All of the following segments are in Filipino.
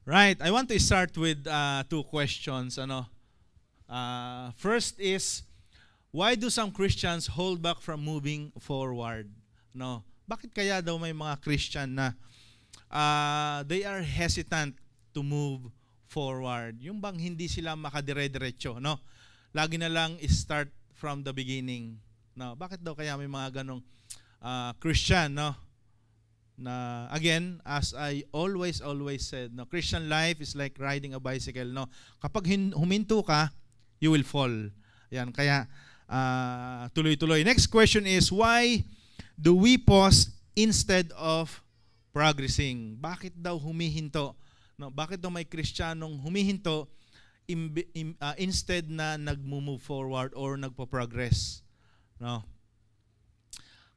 Right. I want to start with two questions. First is, why do some Christians hold back from moving forward? No. Bakit kaya daw may mga Christian na they are hesitant to move forward? Yung bang hindi sila makadire-diretso, no? Lagi na lang start from the beginning. No. Bakit daw kaya may mga ganong Christian, no? Na again, as I always said, no, Christian life is like riding a bicycle, no. Kapag huminto ka, you will fall. Yan, kaya tuloy-tuloy. Next question is, why do we pause instead of progressing? Bakit daw humihinto? No, bakit daw may Kristiyanong humihinto instead na nagmo-move forward or nagpo-progress? No.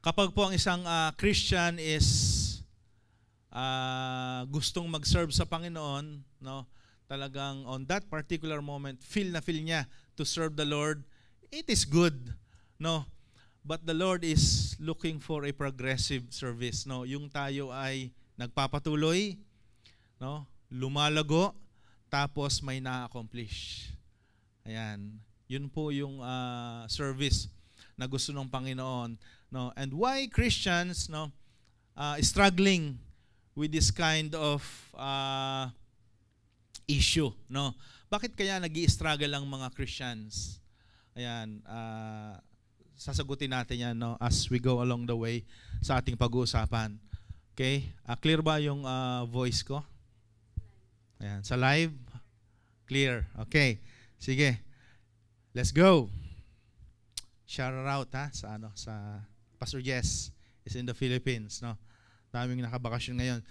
Kapag po ang isang Christian is gustong mag-serve sa Panginoon, no, talagang on that particular moment, feel niya to serve the Lord, it is good, no. But the Lord is looking for a progressive service, no. Yung tayo ay nagpapatuloy, no, lumalago, tapos may na-accomplish. Ayan. Yun po yung service na gusto ng Panginoon, no. And why Christians, no, struggling with this kind of issue, no? Bakit kaya nag-i-struggle ang mga Christians? Ayan, sasagutin natin yan, no, as we go along the way sa ating pag-uusapan. Okay? Clear ba yung voice ko? Ayan, sa live? Clear. Okay. Sige. Let's go. Shout out sa Pastor Jess is in the Philippines, no? Daming nakabakasyon ngayon.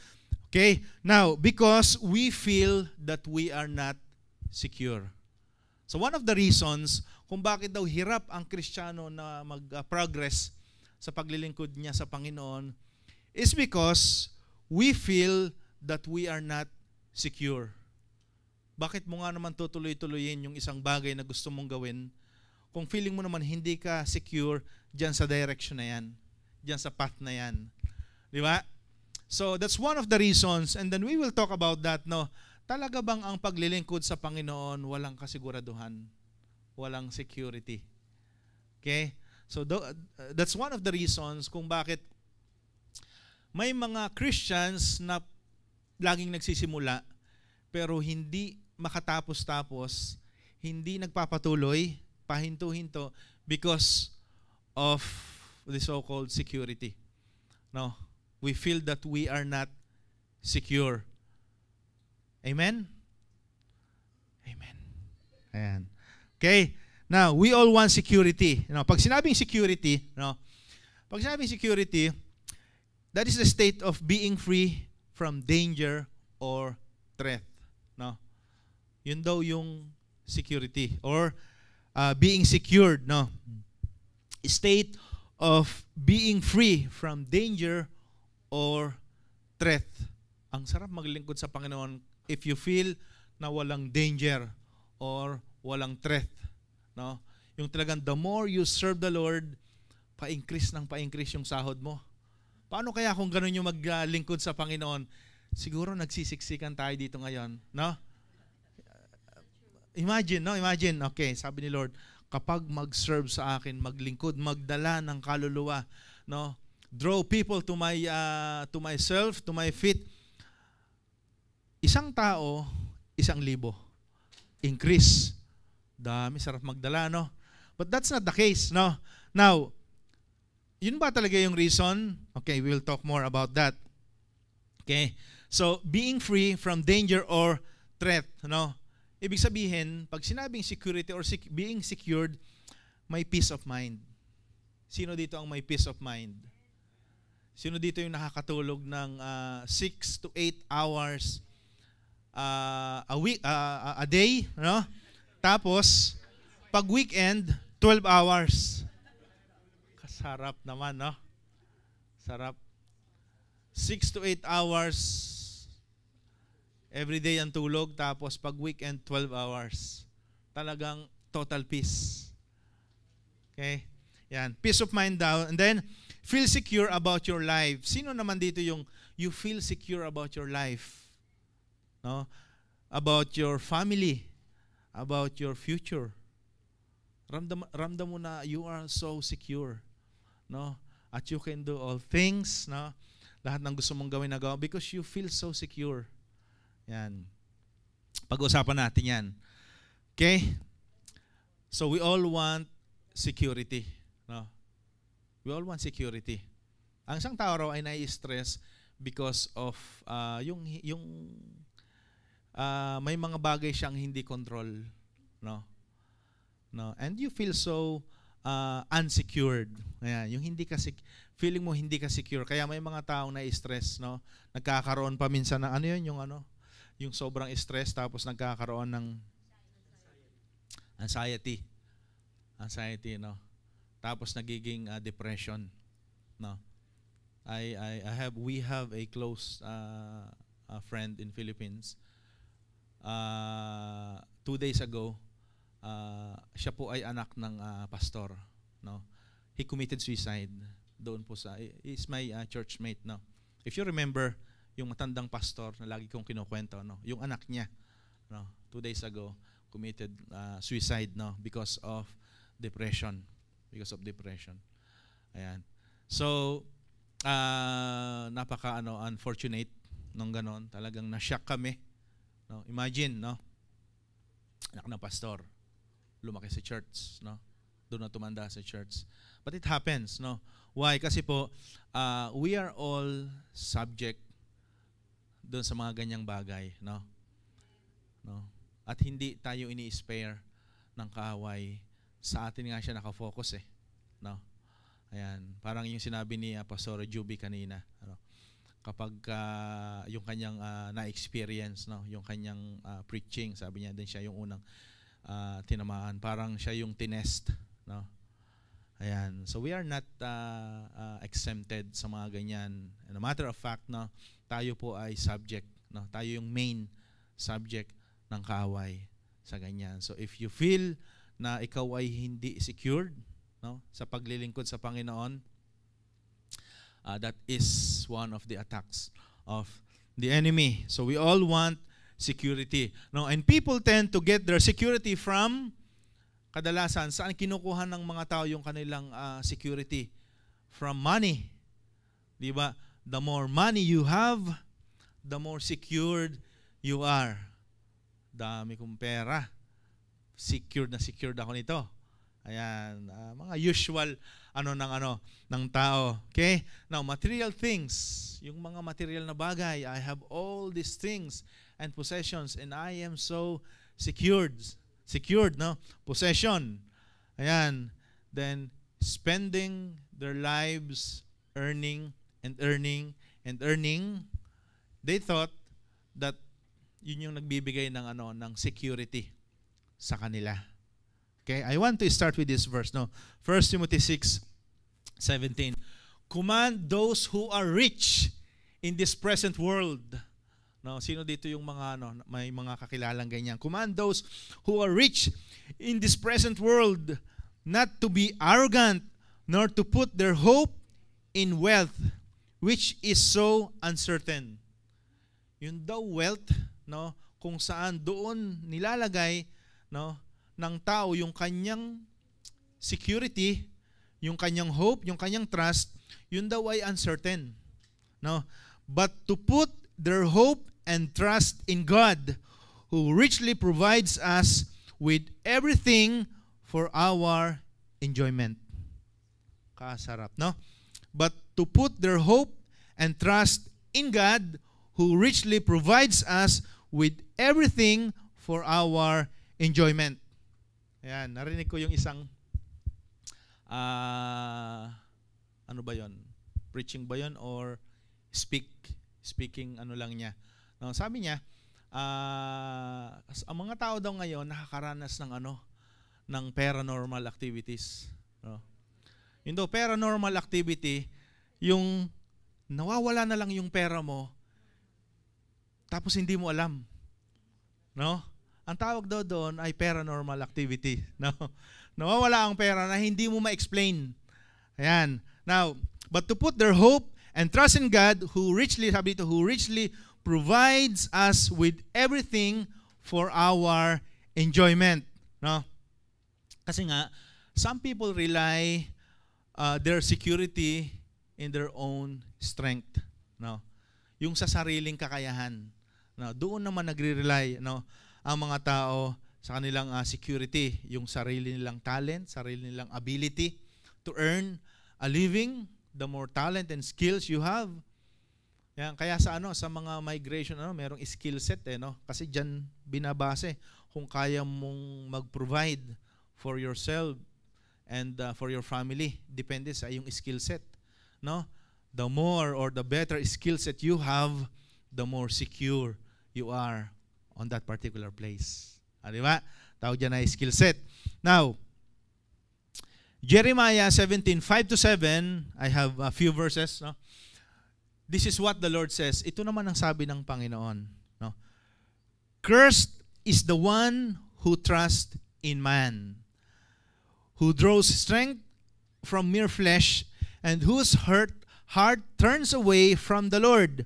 Okay? Now, because we feel that we are not secure. So one of the reasons kung bakit daw hirap ang Kristiyano na mag-progress sa paglilingkod niya sa Panginoon is because we feel that we are not secure. Bakit mo nga naman tutuloy-tuloyin yung isang bagay na gusto mong gawin kung feeling mo naman hindi ka secure dyan sa direction na yan, dyan sa path na yan? Di ba? So that's one of the reasons, and then we will talk about that, no? Talaga bang ang paglilingkod sa Panginoon walang kasiguraduhan? Walang security? Okay? So that's one of the reasons kung bakit may mga Christians na laging nagsisimula pero hindi makatapos-tapos, hindi nagpapatuloy, pahinto-hinto because of the so-called security. No? We feel that we are not secure. Amen? Amen. Ayan. Okay? Now, we all want security. You know, pag sinabing security, that is the state of being free from danger or threat. No? Yun daw yung security or being secured, no? State of being free from danger or threat. Ang sarap maglingkod sa Panginoon if you feel na walang danger or walang threat, no? Yung talagang the more you serve the Lord, pa-increase yung sahod mo. Paano kaya kung ganun yung maglingkod sa Panginoon? Siguro nagsisiksikan tayo dito ngayon, no? Imagine, okay, sabi ni Lord, kapag mag-serve sa akin, maglingkod, magdala ng kaluluwa, no? Draw people to myself, to my feet. Isang tao, 1,000. Increase. Dami, sarap magdala, no? But that's not the case, no? Now, yun ba talaga yung reason? Okay, we will talk more about that. Okay? So, being free from danger or threat, no? Ibig sabihin, pag sinabing security or being secured, may peace of mind. Sino dito ang may peace of mind? Sino dito yung nakakatulog ng 6 to 8 hours a day, no? Tapos, pag weekend, 12 hours. Kasarap naman, no? Sarap. 6 to 8 hours every day ang tulog, tapos pag weekend, 12 hours. Talagang total peace. Okay? Yan. Peace of mind daw. And then, feel secure about your life. Sino naman dito yung you feel secure about your life? No? about your family, about your future. Ramdam mo na you are so secure, no? At you can do all things, no? Lahat ng gusto mong gawin na gawin because you feel so secure. Yan. Pag-usapan natin yan. Okay? So we all want security, no? We all want security. Ang isang tao raw ay nai-stress because of may mga bagay siyang hindi control, no? No, and you feel so unsecured. Ayan, yung feeling mo hindi ka secure. Kaya may mga taong na-stress, no? Nagkakaroon pa minsan ng yung sobrang stress tapos nagkakaroon ng anxiety. Anxiety, no? Tapos nagiging depression, no? We have a close friend in Philippines. 2 days ago, siya po ay anak ng pastor, no? He committed suicide doon po he's my church mate, no? If you remember yung matandang pastor na lagi kong kinukwento, no? Yung anak niya, no? 2 days ago committed suicide, no? Because of depression. Ayan. So napaka unfortunate nung ganon. Talagang na-shock kami, no? Imagine, no? Anak na pastor, lumaki sa church, no? Doon na tumanda sa church. But it happens, no? Why? Kasi po, we are all subject doon sa mga ganyang bagay, no? No? At hindi tayo ini-spare ng kaaway. Sa atin nga siya nakafocus, no? Ayan, parang yung sinabi ni Pastor Juby kanina, ano? Kapag yung kanyang na-experience, no? Yung kanyang preaching, sabi niya din siya yung unang tinamaan, parang siya yung tinest, no? Ayan, so we are not exempted sa mga ganyan. And a matter of fact, no, tayo po ay subject, no? Tayo yung main subject ng kaaway sa ganyan. So if you feel na ikaw ay hindi secured, no, sa paglilingkod sa Panginoon, that is one of the attacks of the enemy. So we all want security, no? And people tend to get their security from, kadalasan, saan kinukuha ng mga tao yung kanilang security? From money. Di ba? The more money you have, the more secured you are. Dami kong pera. Secured ako nito. Ayan, mga usual ng tao. Okay? Now, material things, yung mga material na bagay, I have all these things and possessions and I am so secured, no? Possession. Ayan. Then, spending their lives earning and earning and earning. They thought that yun yung nagbibigay ng security sa kanila. Okay, I want to start with this verse, no? 1 Timothy 6:17. Command those who are rich in this present world. No, sino dito yung mga may mga kakilalang ganyan? Command those who are rich in this present world not to be arrogant, nor to put their hope in wealth, which is so uncertain. Yun daw wealth, no, kung saan doon nilalagay, no, ng tao yung kanyang security, yung kanyang hope, yung kanyang trust, yun daw ay uncertain, no? But to put their hope and trust in God, who richly provides us with everything for our enjoyment. Kasarap, no? But to put their hope and trust in God, who richly provides us with everything for our enjoyment. Ayan, narinig ko yung isang ano ba yon? Preaching ba yon or speaking lang niya. No, sabi niya, ang mga tao daw ngayon nakakaranas ng paranormal activities, no? Yung daw paranormal activity, yung nawawala na lang yung pera mo tapos hindi mo alam, no? Ang tawag daw doon ay paranormal activity, no? Nawawala ang pera na hindi mo ma-explain. Ayan. Now, but to put their hope and trust in God, who richly provides us with everything for our enjoyment, no? Kasi nga, some people rely their security in their own strength, no? Yung sa sariling kakayahan, no? Doon naman nagre-rely, no, ang mga tao sa kanilang security, yung sarili nilang talent, sarili nilang ability to earn a living. The more talent and skills you have, yan, kaya sa mga migration merong skill set no, kasi diyan binabase kung kaya mong mag-provide for yourself and for your family, depende sa iyong skill set, no? The more or the better skill set you have, the more secure you are on that particular place. Di ba? Tawag dyan ay skill set. Now, Jeremiah 17:5-7, I have a few verses, no? This is what the Lord says. Ito naman ang sabi ng Panginoon, no? Cursed is the one who trusts in man, who draws strength from mere flesh, and whose heart turns away from the Lord.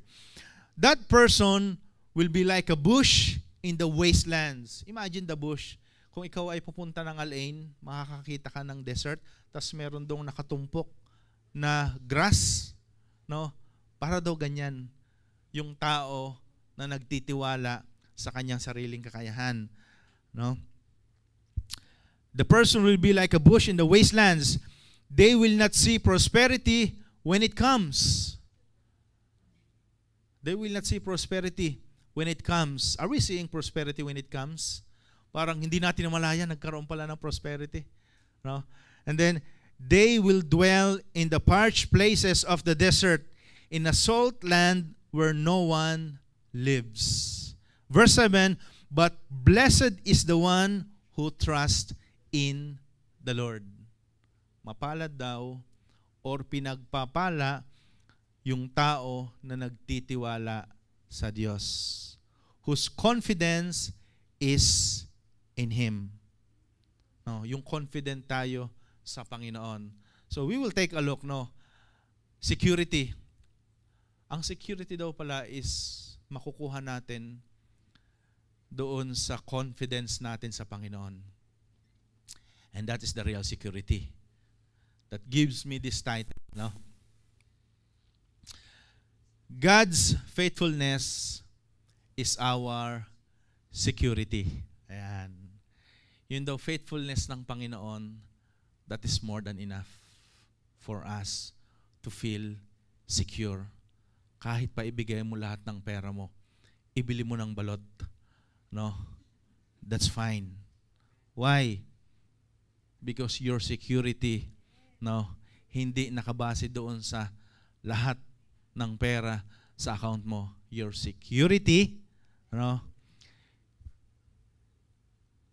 That person will be like a bush in the wastelands. Imagine the bush. Kung ikaw ay pupunta ng Al-Ain, makakakita ka ng desert, tas meron dong nakatumpok na grass, no? Para daw ganyan yung tao na nagtitiwala sa kanyang sariling kakayahan, no? The person will be like a bush in the wastelands. They will not see prosperity when it comes. They will not see prosperity when it comes. Are we seeing prosperity when it comes? Parang hindi natin namalayan, nagkaroon pala ng prosperity, no? And then, they will dwell in the parched places of the desert, in a salt land where no one lives. Verse 7, but blessed is the one who trusts in the Lord. Mapalad daw, or pinagpapala, yung tao na nagtitiwala sa Diyos, whose confidence is in Him. No, yung confident tayo sa Panginoon. So we will take a look, no. Security. Ang security daw pala is makukuha natin doon sa confidence natin sa Panginoon. And that is the real security that gives me this title, no. God's faithfulness is our security. Ayan. Yun daw, faithfulness ng Panginoon, that is more than enough for us to feel secure. Kahit pa ibigay mo lahat ng pera mo, ibili mo ng balot, no? That's fine. Why? Because your security, no, hindi nakabase doon sa lahat ng pera sa account mo. Your security, no,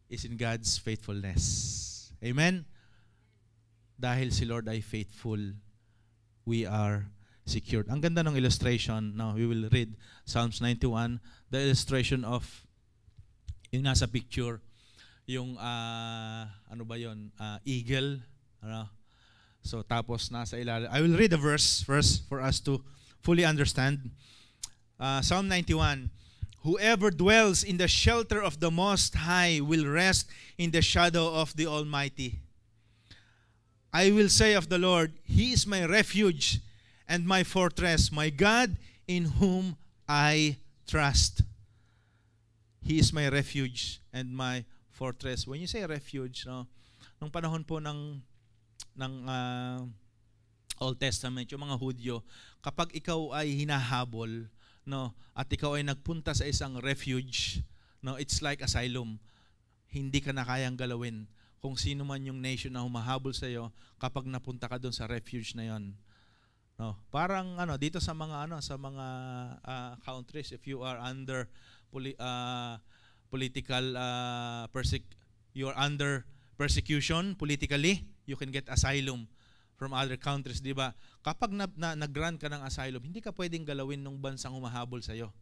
is in God's faithfulness. Amen? Dahil si Lord ay faithful, we are secured. Ang ganda ng illustration. Now, we will read Psalms 91, the illustration of, yung nasa picture, yung, ano ba yun, eagle. Ano? So, tapos nasa ilalim. I will read the verse first for us to fully understand. Psalm 91, whoever dwells in the shelter of the Most High will rest in the shadow of the Almighty. I will say of the Lord, He is my refuge and my fortress, my God in whom I trust. He is my refuge and my fortress. When you say refuge, no, nung panahon po ng Old Testament, yung mga Hudyo, kapag ikaw ay hinahabol, no, at ikaw ay nagpunta sa isang refuge, no, it's like asylum. Hindi ka na kayang galawin. Kung sino man yung nation na humahabol sa iyo, kapag napunta ka doon sa refuge na yon, no, parang dito sa mga countries, if you are under political you are under persecution politically, you can get asylum from other countries, di ba? Kapag nag-grant ka ng asylum, hindi ka pwedeng galawin ng bansang humahabol sa iyo.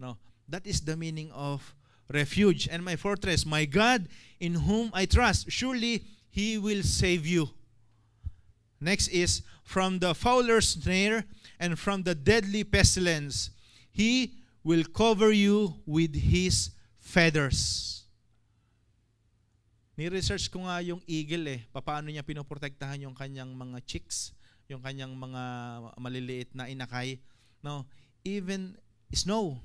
No? That is the meaning of refuge and my fortress, my God in whom I trust. Surely He will save you. Next is, from the fowler's snare and from the deadly pestilence, He will cover you with His feathers. Ni-research ko nga yung eagle paano niya pinoprotektahan yung kanyang mga chicks, yung kanyang mga maliliit na inakay. No, even snow,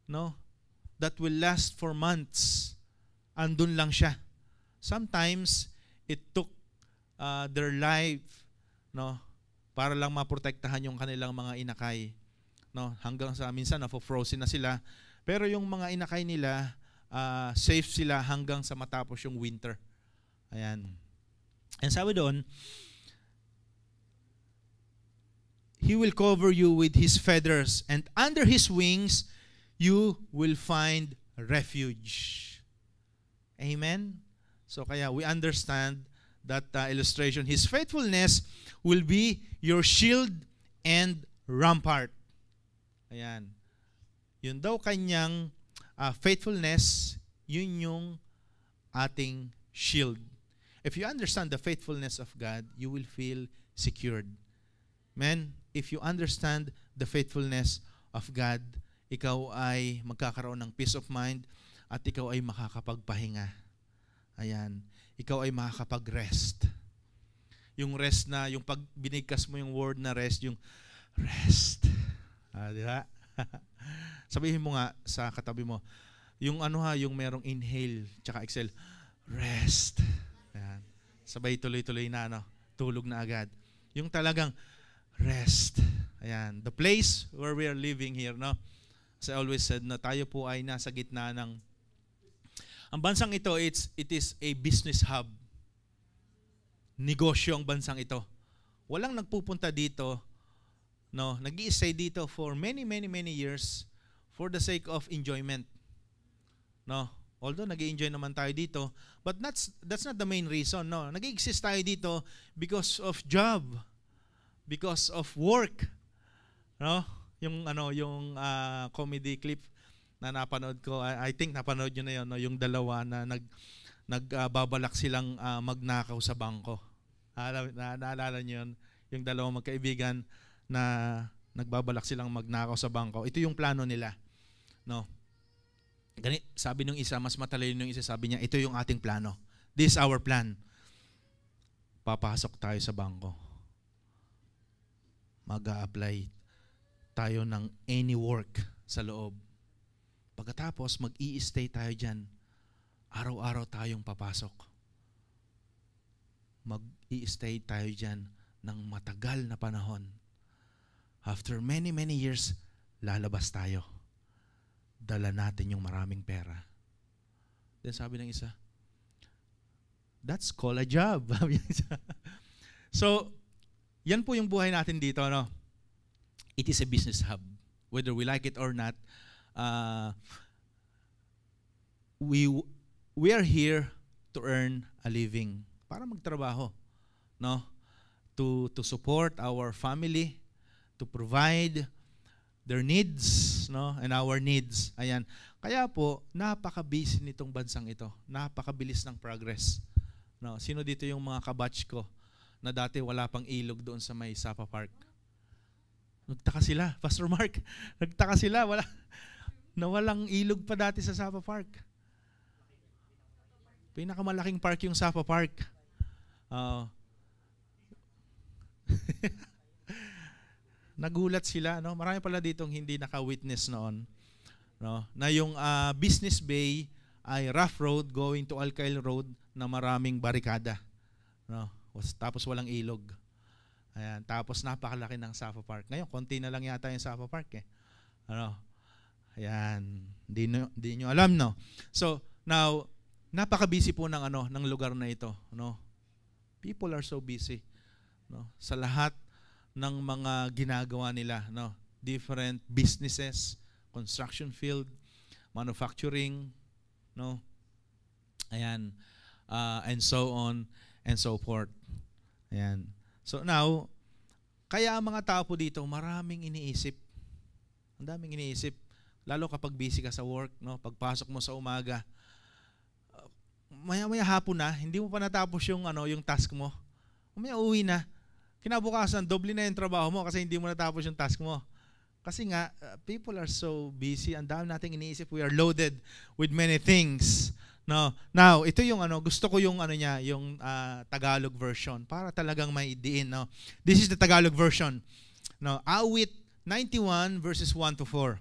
no, that will last for months, andun lang siya. Sometimes it took their life, no, para lang maprotektahan yung kanilang mga inakay, no, hanggang sa minsan na-frozen na sila, pero yung mga inakay nila safe sila hanggang sa matapos yung winter. Ayan. And sabi doon, He will cover you with His feathers, and under His wings you will find refuge. Amen? So kaya we understand that illustration. His faithfulness will be your shield and rampart. Ayan. Yun daw kanyang faithfulness, yun yung ating shield. If you understand the faithfulness of God, you will feel secured. Man, if you understand the faithfulness of God, ikaw ay magkakaroon ng peace of mind at ikaw ay makakapagpahinga. Ayan. Ikaw ay makakapag-rest. Yung rest na, yung pag binigkas mo yung word na rest, yung rest. Di ba? Sabihin mo nga sa katabi mo, yung yung merong inhale tsaka exhale, rest. Ayan. Sabay tuloy-tuloy na, tulog na agad. Yung talagang rest. Ayan. The place where we are living here, no? As I always said, na tayo po ay nasa gitna ng, ang bansang ito, it is a business hub. Negosyo ang bansang ito. Walang nagpupunta dito, no, nag-i-stay dito for many years for the sake of enjoyment. No, although nag-i-enjoy naman tayo dito, but that's not the main reason, no. Nag-i-exist tayo dito because of job, because of work. No? Yung comedy clip na napanood ko, I think napanood niyo na 'yon, no, yung dalawa na nagbabalak silang magnakaw sa bangko. Naalala niyo 'yon, yung dalawang magkaibigan na nagbabalak silang magnakaw sa bangko. Ito yung plano nila. No. Sabi nung isa, mas matalino nung isa, sabi niya, ito yung ating plano. This is our plan. Papasok tayo sa bangko. Mag-a-apply tayo ng any work sa loob. Pagkatapos, mag-i-stay tayo dyan. Araw-araw tayong papasok. Mag-i-stay tayo dyan ng matagal na panahon. After many years, lalabas tayo. Dala natin yung maraming pera. Then sabi ng isa, that's called a job. So, yan po yung buhay natin dito, no? It is a business hub. Whether we like it or not, we are here to earn a living. Para magtrabaho, no? To support our family, to provide their needs, no, and our needs. Ayan. Kaya po, napaka-busy nitong bansang ito. Napakabilis ng progress. No, sino dito yung mga kabatch ko na dati wala pang ilog doon sa may Sapa Park? Nagtaka sila, Pastor Mark. Nagtaka sila, walang ilog pa dati sa Sapa Park. Pinakamalaking park yung Sapa Park. Nagulat sila, no? Marami pala ditong hindi naka-witness noon, no? Na yung Business Bay ay rough road going to Alcail Road na maraming barikada, no? Tapos walang ilog. Ayan, tapos napakalaki ng Sapa Park. Ngayon, konti na lang yata yung Sapa Park Ano? Ayan, hindi nyo alam, no? So, now, napaka-busy po ng lugar na ito, no? People are so busy, no? Sa lahat ng mga ginagawa nila, no? Different businesses, construction field, manufacturing, no? Ayan, and so on and so forth. Ayan. So now, kaya ang mga tao po dito, maraming iniisip. Ang daming iniisip, lalo kapag busy ka sa work, no? Pagpasok mo sa umaga, maya-maya hapon na, hindi mo pa natapos yung task mo. Umaya uwi na. Kinabukasan, doble na yung trabaho mo kasi hindi mo natapos yung task mo. Kasi nga, people are so busy. Ang dami nating iniisip. We are loaded with many things. No. Now, ito yung gusto ko yung niya, yung Tagalog version para talagang may diin, no. This is the Tagalog version. No, Awit 91 verses 1 to 4.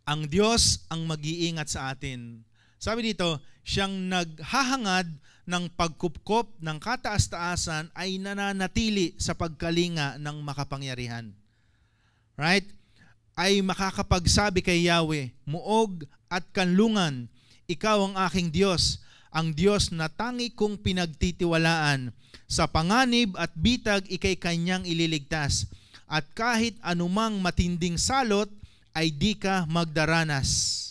Ang Diyos ang mag-iingat sa atin. Sabi dito, siyang naghahangad ng pagkupkop ng kataas-taasan ay nananatili sa pagkalinga ng makapangyarihan. Right? Ay makakapagsabi kay Yahweh, muog at kanlungan, ikaw ang aking Diyos, ang Diyos na tangi kong pinagtitiwalaan. Sa panganib at bitag, ikay kanyang ililigtas. At kahit anumang matinding salot, ay di ka magdaranas.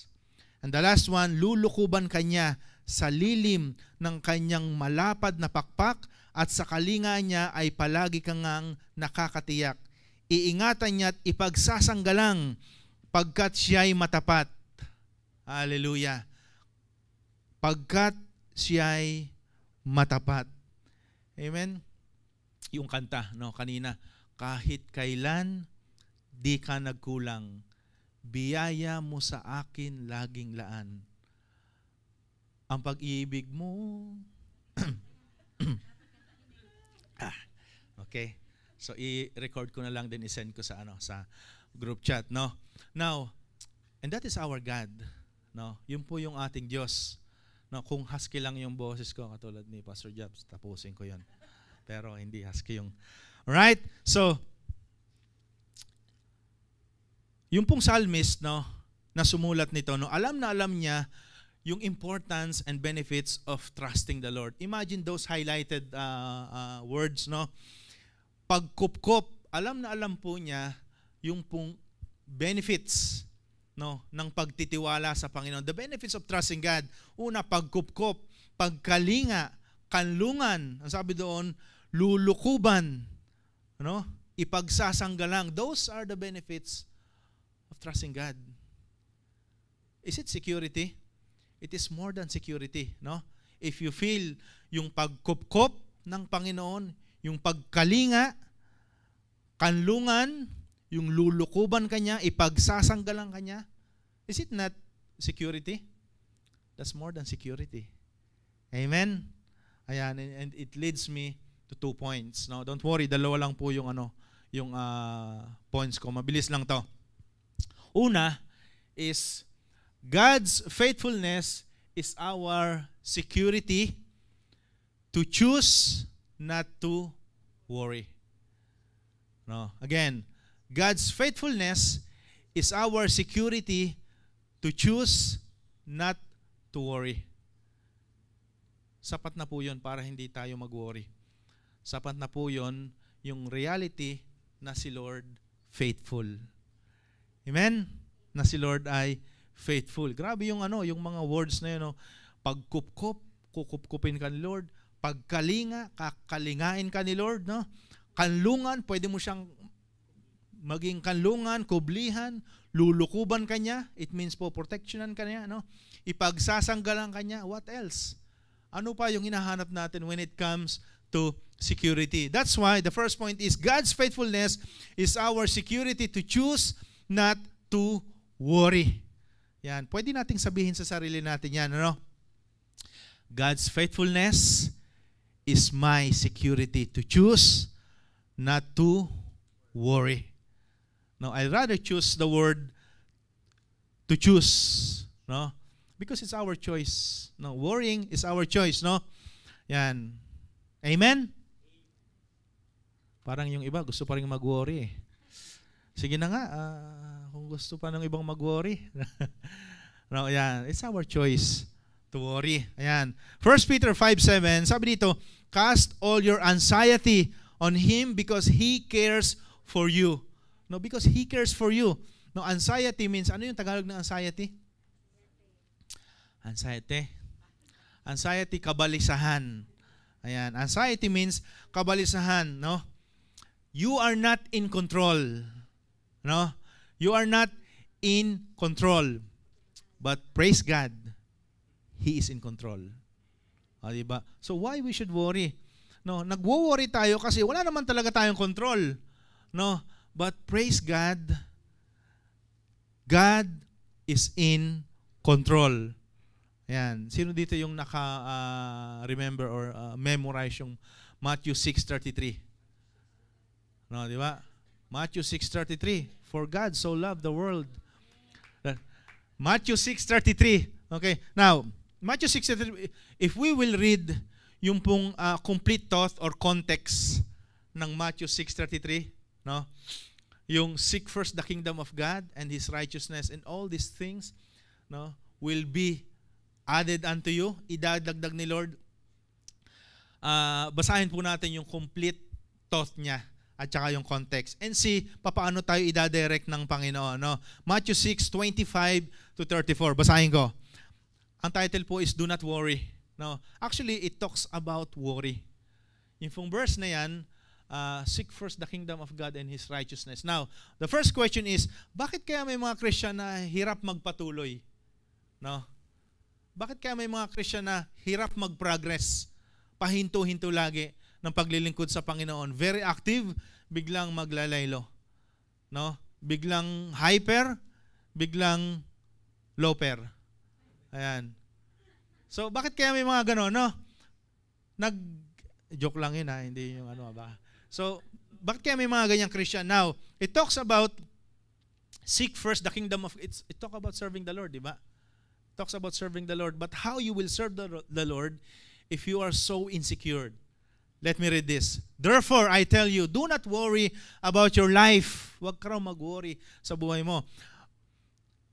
And the last one, lulukuban kanya sa lilim ng kanyang malapad na pakpak at sa kalinga niya ay palagi kang nakakatiyak. Iingatan niya at ipagsasanggalang pagkat siya'y matapat. Hallelujah. Pagkat siya'y matapat. Amen? Yung kanta, no, kanina, kahit kailan di ka nagkulang, biyaya mo sa akin laging laan. Ang pag-ibig mo. Okay. So i-record ko na lang din, i-send ko sa sa group chat, no. Now, and that is our God, no. Yun po yung ating Diyos. No, kung husky lang yung boses ko katulad ni Pastor Jobs, tapusin ko 'yon. Pero hindi husky yung. Alright? So, yung pong psalmist, no, na sumulat nito, no, alam na alam niya yung importance and benefits of trusting the Lord. Imagine those highlighted words, no. Pagkupkop, alam na alam po niya yung pong benefits, no, ng pagtitiwala sa Panginoon. The benefits of trusting God. Una, pagkupkop, pagkalinga, kanlungan. Ang sabi doon, lulukuban, no, ipagsasanggalang. Those are the benefits of trusting God. Is it security? It is more than security, no? If you feel yung pagkupkop ng Panginoon, yung pagkalinga, kanlungan, yung lulukuban kanya, ipagsasanggalang kanya, is it not security? That's more than security. Amen? Ayan, and it leads me to 2 points. No, don't worry, dalawa lang po yung yung points ko. Mabilis lang 'to. Una is God's faithfulness is our security to choose not to worry. No, again, God's faithfulness is our security to choose not to worry. Sapat na po 'yon para hindi tayo mag-worry. Sapat na po 'yon yung reality na si Lord faithful. Amen? Na si Lord ay faithful. Grabe yung yung mga words na 'yon, no? Pagkupkop, kukupkupin ka ni Lord. Pagkalinga, kakalingain ka ni Lord, no? Kanlungan, pwede mo siyang maging kanlungan, kublihan, lulukuban ka niya. It means po protectionan ka niya, no? Ipagsasanggalang ka niya. What else? Ano pa yung hinahanap natin when it comes to security? That's why the first point is God's faithfulness is our security to choose not to worry. Yan. Pwede nating sabihin sa sarili natin yan, ano? God's faithfulness is my security to choose not to worry. No, I'd rather choose the word to choose, no? Because it's our choice. No, worrying is our choice, no? Yan. Amen? Parang yung iba gusto pa rin mag-worry. Sige na nga, kung gusto pa ng ibang mag-worry. No, yan. It's our choice to worry. Ayan. 1 Peter 5:7, sabi dito, cast all your anxiety on Him because He cares for you. No, because He cares for you. No, anxiety means, ano yung Tagalog ng anxiety? Anxiety. Anxiety, kabalisahan. Ayan. Anxiety means kabalisahan, no? You are not in control. No? You are not in control. But praise God, He is in control. Diba? So why we should worry? No, nagwo-worry tayo kasi wala naman talaga tayong control. No? But praise God, God is in control. Ayan. Sino dito yung remember or memorize yung Matthew 6:33? No, di ba? Matthew 6:33. For God so loved the world. Matthew 6:33. Okay. Now, Matthew 6:33, if we will read yung pong complete thought or context ng Matthew 6:33, no? Yung seek first the kingdom of God and His righteousness, and all these things, no, will be added unto you. Idadagdag ni Lord. Basahin po natin yung complete thought niya at saka yung context, and see paano tayo idadirect ng Panginoon, no? Matthew 6:25 to 34. Basahin ko. Ang title po is Do Not Worry. No, actually it talks about worry. Yung pong verse na yan, seek first the kingdom of God and His righteousness. Now, the first question is, bakit kaya may mga Christian na hirap magpatuloy? No? Bakit kaya may mga Christian na hirap mag-progress? Pahinto-hinto lagi ng paglilingkod sa Panginoon. Very active, biglang maglalaylo. No? Biglang hyper, biglang loper. Ayan. So, bakit kaya may mga gano'n, no? Joke lang yun, ha? Hindi yung ano ba? So, bakit kaya may mga ganyang Christian? Now, it talks about seek first the kingdom of, it talk about serving the Lord, di ba? It talks about serving the Lord. But how you will serve the Lord if you are so insecure? Let me read this. Therefore, I tell you, do not worry about your life. Huwag ka raw mag-worry sa buhay mo.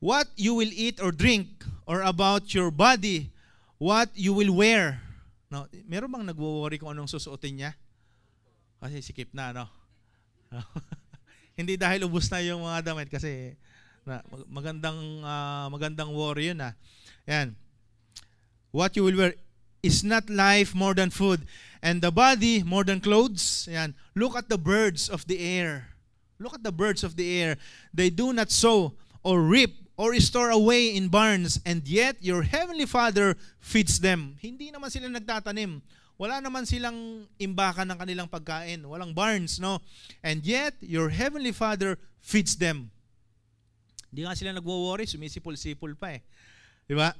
What you will eat or drink, or about your body, what you will wear. No, meron bang nagwo-worry kung anong susuotin niya? Kasi sikip na, no? Hindi dahil ubos na yung mga damit, kasi magandang worry yun, ha? Yan. What you will wear. Is not life more than food, and the body more than clothes? Yan. Look at the birds of the air. Look at the birds of the air. They do not sow or reap or store away in barns, and yet your heavenly Father feeds them. Hindi naman sila nagtatanim. Wala naman silang imbakan ng kanilang pagkain. Walang barns, no? And yet your heavenly Father feeds them. Hindi nga sila nagwo-worry, sumisipol-sipol pa eh. Di ba?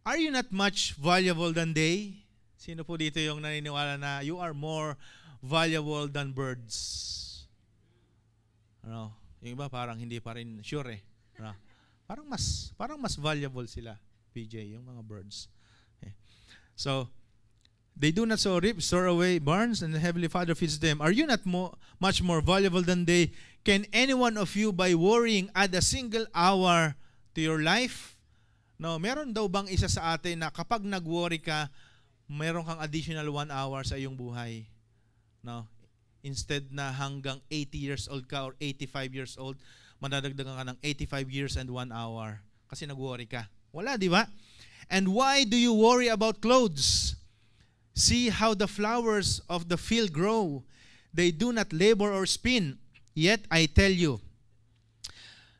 Are you not much valuable than they? Sino po dito yung naniniwala na you are more valuable than birds? Ano? Yung iba parang hindi pa rin sure eh. Ano? Parang mas valuable sila, PJ, yung mga birds. Okay. So, they do not sow, reap, store away barns, and the heavenly Father feeds them. Are you not much more valuable than they? Can any one of you, by worrying, add a single hour to your life? No, meron daw bang isa sa atin na kapag nag-worry ka, meron kang additional 1 hour sa iyong buhay? No? Instead na hanggang 80 years old ka or 85 years old, madadagdagan ka ng 85 years and 1 hour kasi nag-worry ka. Wala, di ba? And why do you worry about clothes? See how the flowers of the field grow. They do not labor or spin. Yet I tell you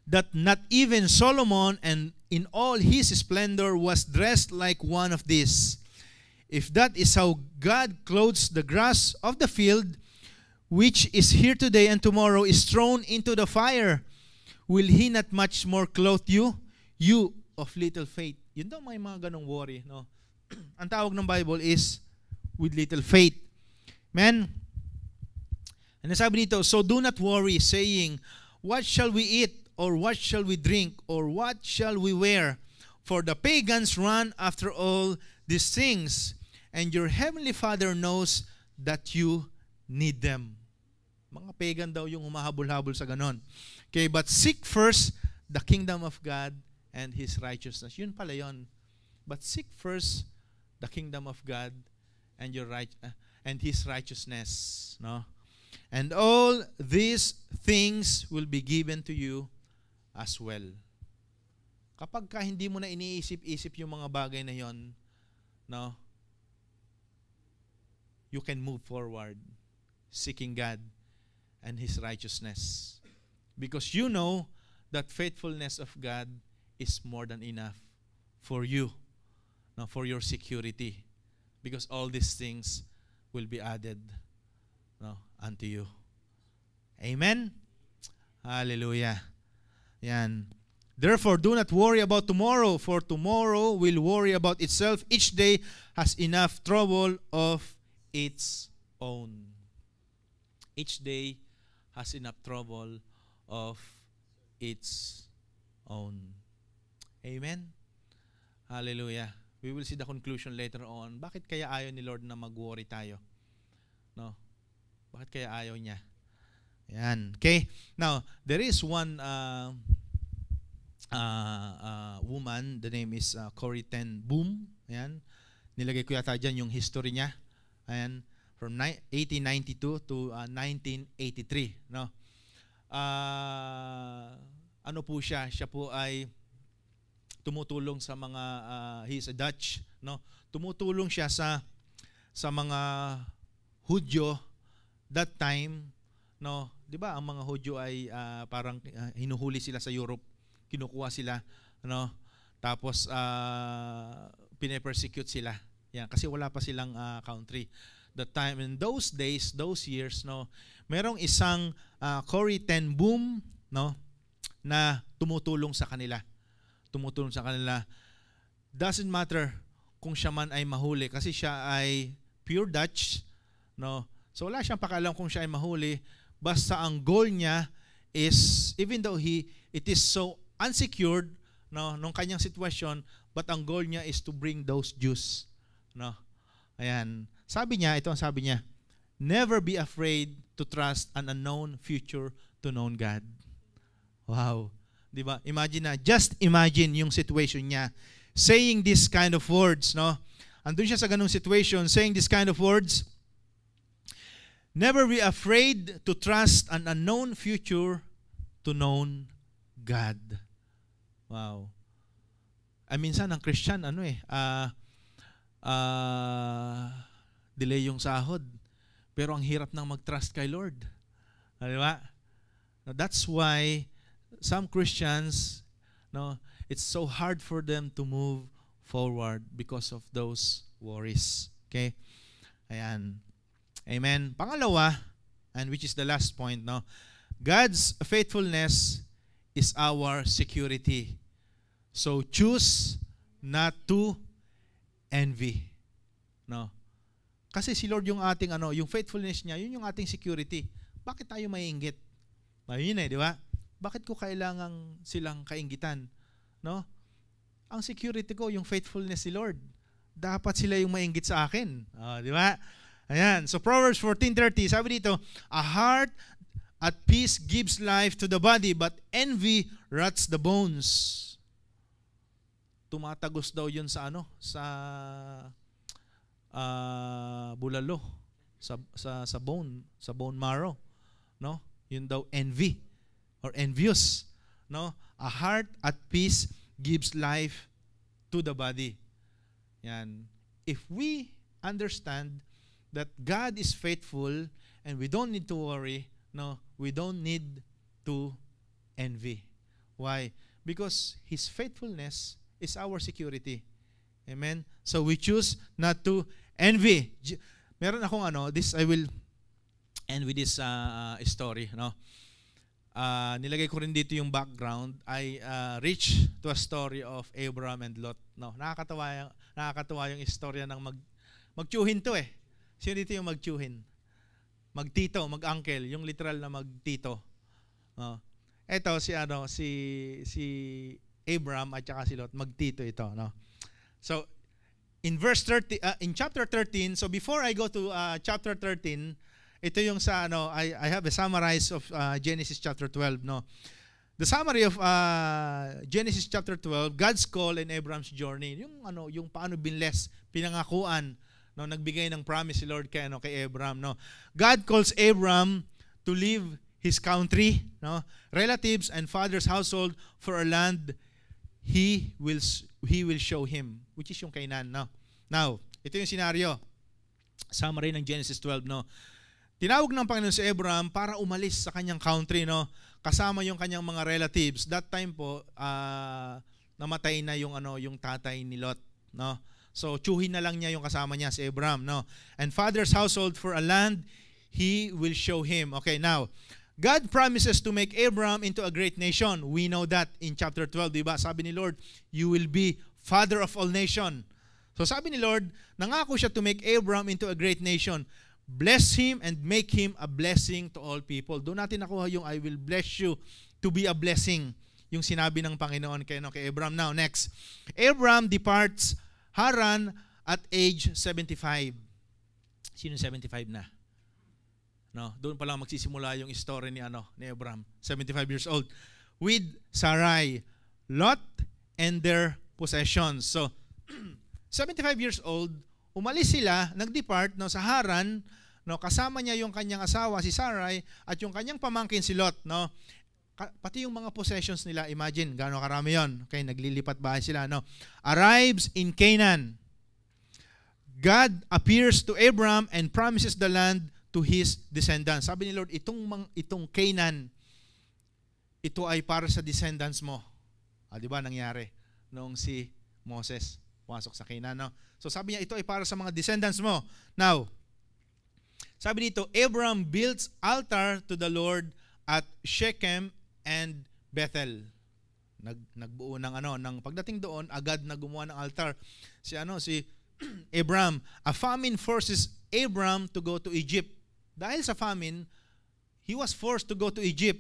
that not even Solomon and in all his splendor was dressed like one of these. If that is how God clothes the grass of the field, which is here today and tomorrow is thrown into the fire, will He not much more clothe you, you of little faith? Yun daw may mga ganong worry, no? Ang tawag ng Bible is with little faith. Man, and sabi dito, so do not worry, saying, what shall we eat? Or what shall we drink? Or what shall we wear? For the pagans run after all these things, and your heavenly Father knows that you need them. Mga pagan daw yung humahabol-habol sa ganon. Okay, but seek first the kingdom of God and His righteousness. Yun pala yun. But seek first the kingdom of God and and His righteousness. No? And all these things will be given to you as well. Kapag ka hindi mo na iniisip-isip yung mga bagay na yon, no, you can move forward seeking God and His righteousness. Because you know that faithfulness of God is more than enough for you, no, for your security. Because all these things will be added, no, unto you. Amen? Hallelujah. Yan. Therefore, do not worry about tomorrow, for tomorrow will worry about itself. Each day has enough trouble of its own. Each day has enough trouble of its own. Amen? Hallelujah. We will see the conclusion later on. Bakit kaya ayaw ni Lord na mag-worry tayo? No? Bakit kaya ayaw niya? Yan. Okay? Now, there is one woman, the name is Corrie ten Boom. Ayan. Nilagay ko yata dyan yung history niya. Ayan. From 1892 to 1983. No? Ano po siya? Siya po ay tumutulong sa mga, he's a Dutch. No? Tumutulong siya sa mga Hudyo that time. No? Di ba ang mga Hudyo ay parang hinuhuli sila sa Europe. Kinukuha sila, ano? Tapos pine-persecute sila. Yan, kasi wala pa silang country. That time, in those days, those years, no, merong isang Corrie ten Boom, no, na tumutulong sa kanila. Tumutulong sa kanila. Doesn't matter kung siya man ay mahuli kasi siya ay pure Dutch, no. So wala siyang pakialam kung siya ay mahuli. Basta ang goal niya is, even though it is so unsecured, no, nung kanyang sitwasyon, but ang goal niya is to bring those Jews, no. Ayan. Sabi niya, ito ang sabi niya, never be afraid to trust an unknown future to known God. Wow. Di ba? Imagine na, just imagine yung situation niya saying this kind of words, no. Andun siya sa ganung situation saying this kind of words, never be afraid to trust an unknown future to known God. Wow. Ay minsan ang Christian delay yung sahod. Pero ang hirap nang mag-trust kay Lord. Di ba? That's why some Christians, no, it's so hard for them to move forward because of those worries. Okay? Ayan. Amen. Pangalawa, and which is the last point, no, God's faithfulness is our security. So choose not to envy. No. Kasi si Lord yung ating yung faithfulness niya, yun yung ating security. Bakit tayo maiinggit? Yun di ba? Bakit ko kailangang silang kainggitan? No? Ang security ko yung faithfulness ni Lord. Dapat sila yung mainggit sa akin. Di ba? Ayan. So Proverbs 14:30, sabi dito, a heart at peace gives life to the body, but envy rots the bones. Tumatagos daw yun sa bulalo, sa bone marrow, no? Yun daw envy or envious, no? A heart at peace gives life to the body. Yan. If we understand that God is faithful and we don't need to worry, no, we don't need to envy. Why? Because His faithfulness is our security. Amen? So we choose not to envy. Meron akong this I will end with this story, no? Nilagay ko rin dito yung background. I reach to a story of Abraham and Lot. No, nakakatawa yung istorya ng magtiyuhin to eh. Sino dito yung magtiyuhin? Magtito, mag-uncle, yung literal na magtito. Ito si Abraham at saka si Lot, magtito ito, no. So in verse 30 in chapter 13, so before I go to chapter 13, ito yung sa I have a summarize of Genesis chapter 12, no. The summary of Genesis chapter 12, God's call and Abraham's journey. Yung paano binless, pinangakuan, no, nagbigay ng promise si Lord kay Abraham, no. God calls Abraham to leave his country, no, relatives and father's household for a land he will show him, which is yung Canaan, no. Now, ito yung scenario. Summary ng Genesis 12, no. Tinawag ng Panginoon si Abraham para umalis sa kanyang country, no, kasama yung kanyang mga relatives. That time po namatay na yung tatay ni Lot, no. So tiyuhin na lang niya yung kasama niya si Abraham, no. And father's household for a land he will show him. Okay, now God promises to make Abraham into a great nation. We know that in chapter 12, di ba? Sabi ni Lord, you will be father of all nation. So sabi ni Lord, nangako siya to make Abraham into a great nation. Bless him and make him a blessing to all people. Doon natin nakuha yung I will bless you to be a blessing. Yung sinabi ng Panginoon kay Abraham. Now, next. Abraham departs Haran at age 75. Sino 75 na? No, doon pa lang magsisimula yung story ni Abraham, 75 years old, with Sarai, Lot, and their possessions. So, 75 years old, umalis sila, nag-depart sa Haran, kasama niya yung kanyang asawa si Sarai at yung kanyang pamangkin si Lot, pati yung mga possessions nila, imagine gaano karami yon. Okay, naglilipat bahay sila, arrives in Canaan. God appears to Abraham and promises the land to his descendants. Sabi ni Lord, itong Canaan, ito ay para sa descendants mo. Di ba nangyari noong si Moses pumasok sa Canaan, So sabi niya, ito ay para sa mga descendants mo. Now, sabi dito, Abraham builds altar to the Lord at Shechem and Bethel. Nagbuo ng pagdating doon, agad na gumawa ng altar. Si Abraham, a famine forces Abraham to go to Egypt. Dahil sa famine, he was forced to go to Egypt.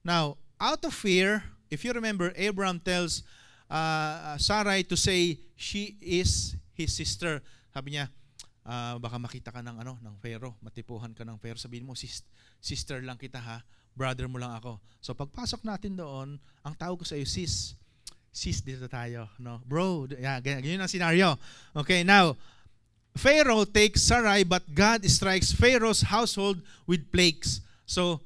Now, out of fear, if you remember, Abraham tells Sarai to say she is his sister. Sabi niya, baka makita ka ng Pharaoh, matipuhan ka ng Pharaoh. Sabihin mo, sister lang kita ha, brother mo lang ako. So pagpasok natin doon, ang tawag ko sa iyo, sis, dito tayo. Bro, ganyan ang scenario. Okay, now, Pharaoh takes Sarai, but God strikes Pharaoh's household with plagues. So,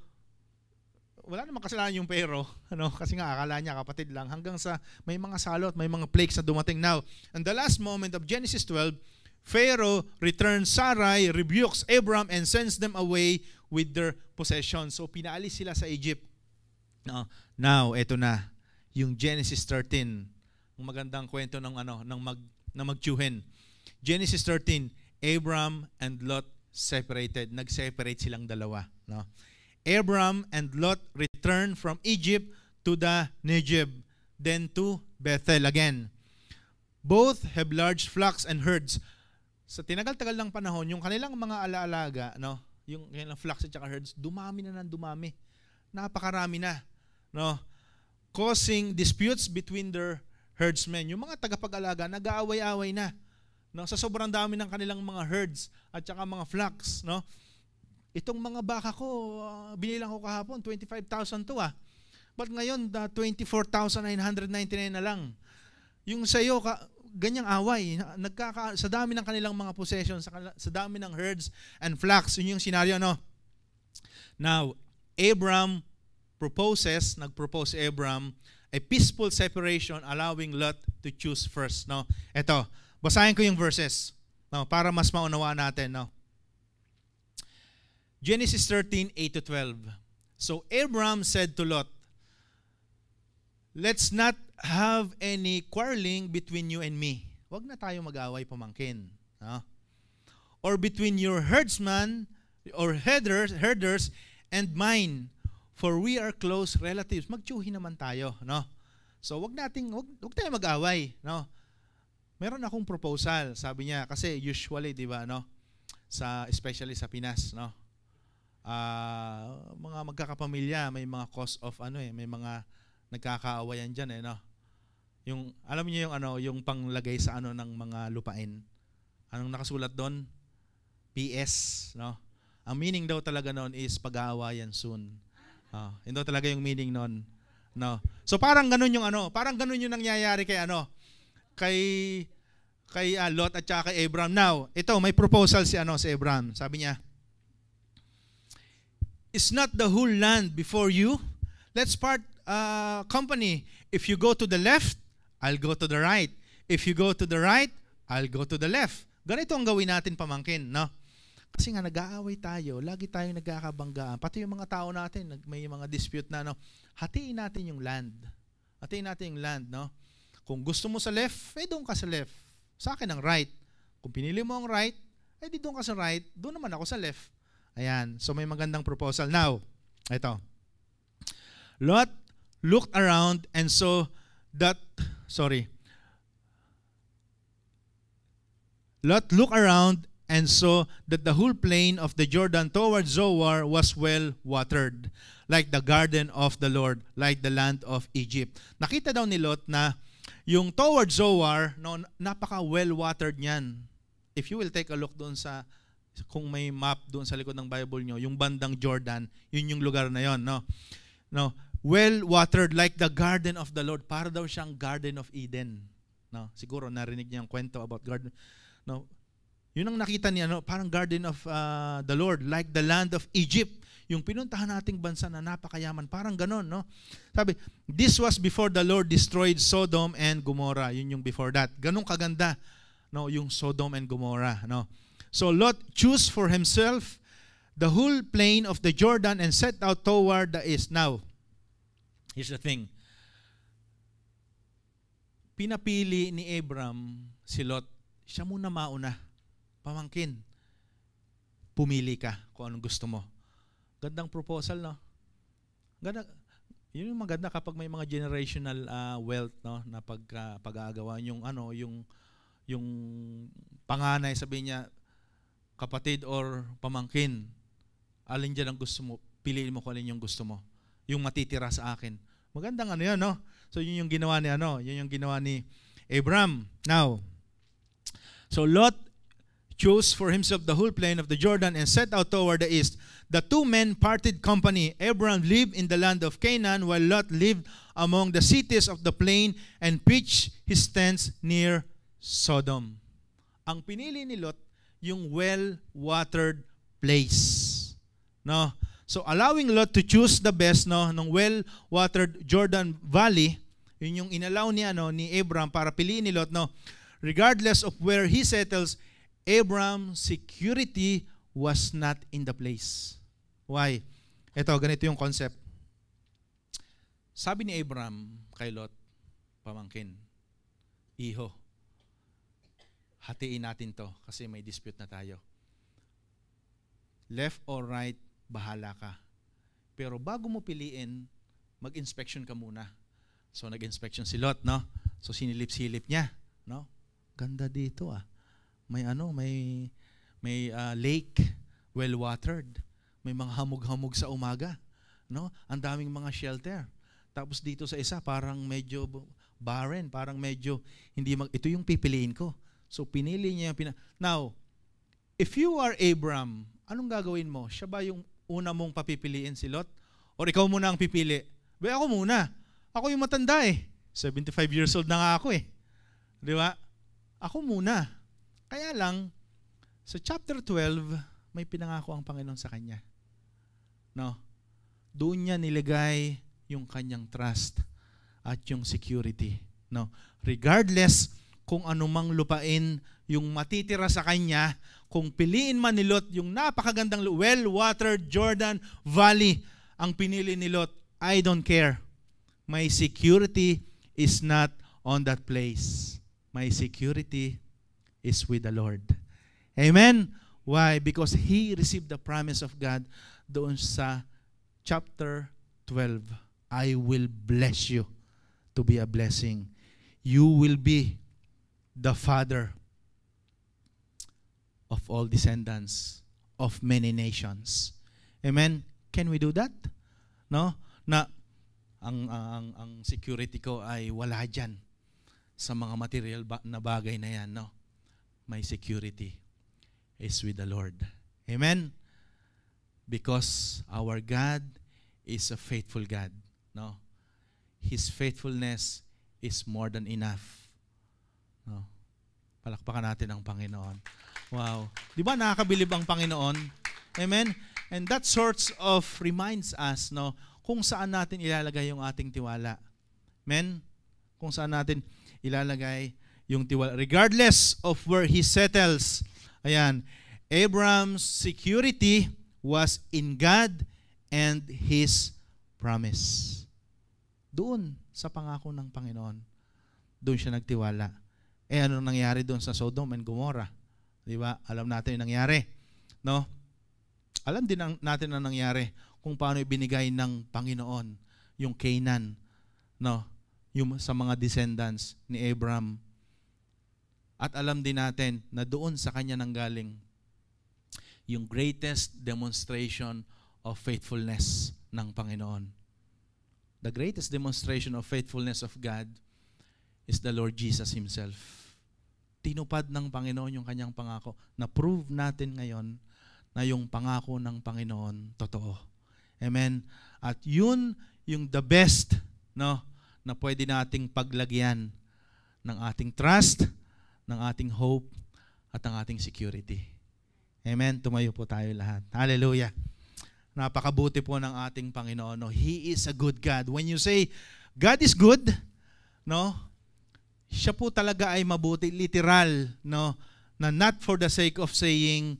wala namang kasalanan yung Pharaoh, kasi nga akala niya kapatid lang, hanggang sa may mga salot, may mga plagues na dumating. Now, in the last moment of Genesis 12, Pharaoh returns Sarai, rebukes Abraham, and sends them away with their possessions. So, pinaalis sila sa Egypt. Now, eto na, yung Genesis 13, yung magandang kwento ng magtiyuhin. Genesis 13, Abraham and Lot separated. Nag-separate silang dalawa. Abraham and Lot returned from Egypt to the Negev, then to Bethel again. Both have large flocks and herds. Sa tinagal-tagal ng panahon, yung kanilang mga alaalaga, yung kanilang flocks at herds, dumami na ng dumami. Napakarami na. Causing disputes between their herdsmen. Yung mga tagapag-alaga, nag-aaway-aaway na. Sa sobrang dami ng kanilang mga herds at saka mga flocks, itong mga baka ko, binilang ko kahapon, 25,000 to But ngayon, 24,999 na lang. Yung sa iyo, ganyang away. Sa dami ng kanilang mga possessions, sa dami ng herds and flocks. Yun yung scenario, Now, nag-propose Abraham, a peaceful separation, allowing Lot to choose first. Ito, basahin ko yung verses para mas maunawaan natin. Genesis 13, 8-12. So Abraham said to Lot, let's not have any quarreling between you and me. Huwag na tayo mag-away, pamangkin. Or between your herdsmen or herders and mine, for we are close relatives. Magtiyuhin naman tayo. So wag tayo mag-away. Meron akong proposal, sabi niya, kasi usually, di ba, especially sa Pinas, mga magkakapamilya, may mga cause of may mga nagkakaawayan diyan Yung alam niyo yung panglagay sa ng mga lupain. Anong nakasulat doon? PS, Ang meaning daw talaga noon is pag-aawayan soon. Yun daw talaga yung meaning noon. So parang ganun yung yung nangyayari kay Lot at saka kay Abraham. Now, ito may proposal si Abraham. Sabi niya, is not the whole land before you? Let's part company. If you go to the left, I'll go to the right. If you go to the right, I'll go to the left. Ganito ang gawin natin, pamangkin, Kasi nga nag-aaway tayo, lagi tayong nagkakabanggaan. Pati yung mga tao natin, may mga dispute na, hatiin natin yung land. Hatiin natin yung land, Kung gusto mo sa left, doon ka sa left. Sa akin ang right. Kung pinili mo ang right, di doon ka sa right, doon naman ako sa left. Ayan. So may magandang proposal. Now, ito. Lot looked around and saw that, Lot looked around and saw that the whole plain of the Jordan toward Zoar was well watered, like the garden of the Lord, like the land of Egypt. Nakita daw ni Lot na yung toward Zoar, no, napaka well watered niyan. If you will take a look doon sa, kung may map doon sa likod ng Bible nyo, yung bandang Jordan, yun yung lugar na yon, no? No, well watered like the garden of the Lord. Para daw siyang Garden of Eden. No, siguro narinig niya ang kwento about garden. No, yun ang nakita niya, no? Parang Garden of the Lord, like the land of Egypt. Yung pinuntahan nating bansa na napakayaman, parang ganon, no? Sabi, this was before the Lord destroyed Sodom and Gomorrah. Yun yung before that. Ganong kaganda, no? Yung Sodom and Gomorrah, no? So Lot chose for himself the whole plain of the Jordan and set out toward the east. Now, here's the thing. Pinapili ni Abram si Lot. Siya muna mauna. Pamangkin, pumili ka kung anong gusto mo. Gandang proposal, no? Ganda, yun yung maganda kapag may mga generational wealth, no, na pag-aagawa yung panganay, sabi niya, kapatid or pamangkin, alin dyan ang gusto mo, piliin mo kung alin yung gusto mo. Yung matitira sa akin. Magandang ano yun, no? So yun yung ginawa ni Abram. Now, so Lot chose for himself the whole plain of the Jordan and set out toward the east. The two men parted company. Abram lived in the land of Canaan, while Lot lived among the cities of the plain and pitched his tents near Sodom. Ang pinili ni Lot, yung well-watered place. No? So allowing Lot to choose the best, no, ng well-watered Jordan Valley, yun yung inallow ni Abram para piliin ni Lot, no. Regardless of where he settles, Abram's security was not in the place. Why? Ito, ganito yung concept. Sabi ni Abram kay Lot, pamangkin, iho, hatiin natin to kasi may dispute na tayo. Left or right, bahala ka. Pero bago mo piliin, mag-inspection ka muna. So nag-inspection si Lot, no? So sinilip-silip niya, no? Ganda dito ah. May lake, well-watered. May mga hamog-hamog sa umaga, no? Ang daming mga shelter. Tapos dito sa isa, parang medyo barren, parang medyo ito yung pipiliin ko. So pinili niya Now, if you are Abram, anong gagawin mo? Siya ba yung una mong papipiliin, si Lot? Or ikaw muna ang pipili? Ako muna. Ako yung matanda eh. 75 years old na nga ako eh. Di ba? Ako muna. Kaya lang, sa chapter 12, may pinangako ang Panginoon sa kanya. No? Doon niya nilagay yung kanyang trust at yung security. No? Regardless kung anumang lupain yung matitira sa kanya, kung piliin man ni Lot yung napakagandang well-watered Jordan Valley, ang pinili ni Lot, I don't care. My security is not on that place. My security is with the Lord. Amen? Why? Because he received the promise of God doon sa chapter 12. I will bless you to be a blessing. You will be the father of all descendants of many nations. Amen? Can we do that? No? Na ang security ko ay wala dyan sa mga material na bagay na yan, no? My security is with the Lord. Amen? Because our God is a faithful God, no? His faithfulness is more than enough. No? Palakpakan natin ang Panginoon. Wow. Di ba nakakabilib ang Panginoon? Amen? And that sorts of reminds us, no, kung saan natin ilalagay yung ating tiwala. Amen? Kung saan natin ilalagay yung tiwala. Regardless of where he settles. Ayan. Abram's security was in God and His promise. Doon sa pangako ng Panginoon. Doon siya nagtiwala. Ano nangyari doon sa Sodom and Gomorrah? Di ba? Alam natin yung nangyari. No? Alam din natin ang nangyari kung paano ibinigay ng Panginoon yung Canaan, no? Yung sa mga descendants ni Abraham. At alam din natin na doon sa kanya nanggaling yung greatest demonstration of faithfulness ng Panginoon. The greatest demonstration of faithfulness of God is the Lord Jesus Himself. Tinupad ng Panginoon yung kanyang pangako. Na-prove natin ngayon na yung pangako ng Panginoon totoo. Amen? At yun yung the best, no, na pwede nating paglagyan ng ating trust, ng ating hope, at ng ating security. Amen? Tumayo po tayo lahat. Hallelujah. Napakabuti po ng ating Panginoon. No? He is a good God. When you say, God is good, no, siya po talaga ay mabuti, literal, no, na not for the sake of saying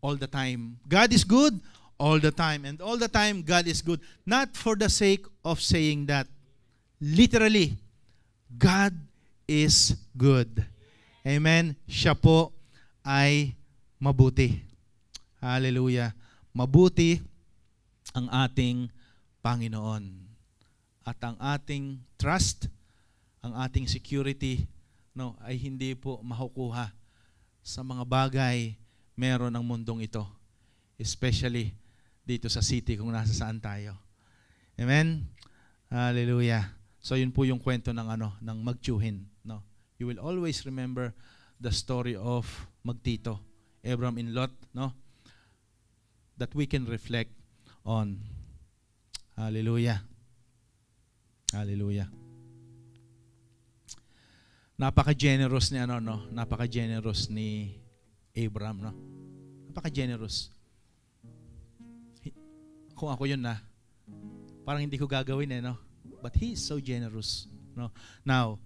all the time. God is good all the time. And all the time, God is good. Not for the sake of saying that. Literally, God is good. Amen? Siya po ay mabuti. Hallelujah. Mabuti ang ating Panginoon. At ang ating trust, ang ating security, no, ay hindi po makukuha sa mga bagay meron ng mundong ito. Especially dito sa city kung nasa saan tayo. Amen? Hallelujah. So yun po yung kwento ng ng magtiyuhin, no. You will always remember the story of magtito, Abram and Lot, no, that we can reflect on. Hallelujah. Hallelujah. Napaka-generous ni no, napaka-generous ni Abram, no. Napaka-generous. Kung ako yun na, parang hindi ko gagawin no. But He is so generous, no. Now,